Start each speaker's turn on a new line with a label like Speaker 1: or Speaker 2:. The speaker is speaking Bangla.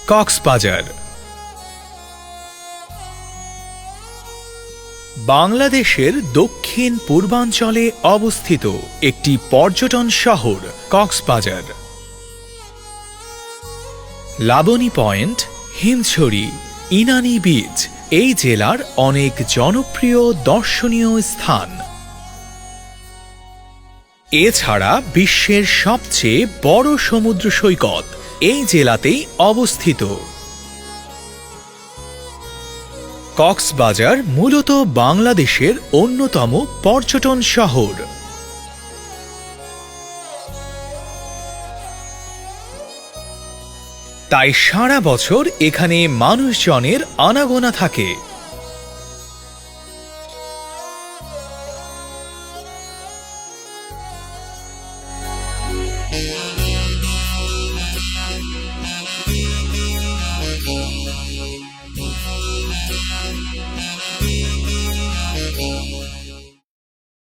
Speaker 1: কক্সবাজার বাংলাদেশের দক্ষিণ পূর্বাঞ্চলে অবস্থিত একটি পর্যটন শহর কক্সবাজার। লাবণী পয়েন্ট, হিমছড়ি, ইনানি বিচ এই জেলার অনেক জনপ্রিয় দর্শনীয় স্থান। এছাড়া বিশ্বের সবচেয়ে বড় সমুদ্র সৈকত এই জেলাতেই অবস্থিত। কক্সবাজার মূলত বাংলাদেশের অন্যতম পর্যটন শহর। তাই সারা বছর এখানে মানুষজনের আনাগোনা থাকে।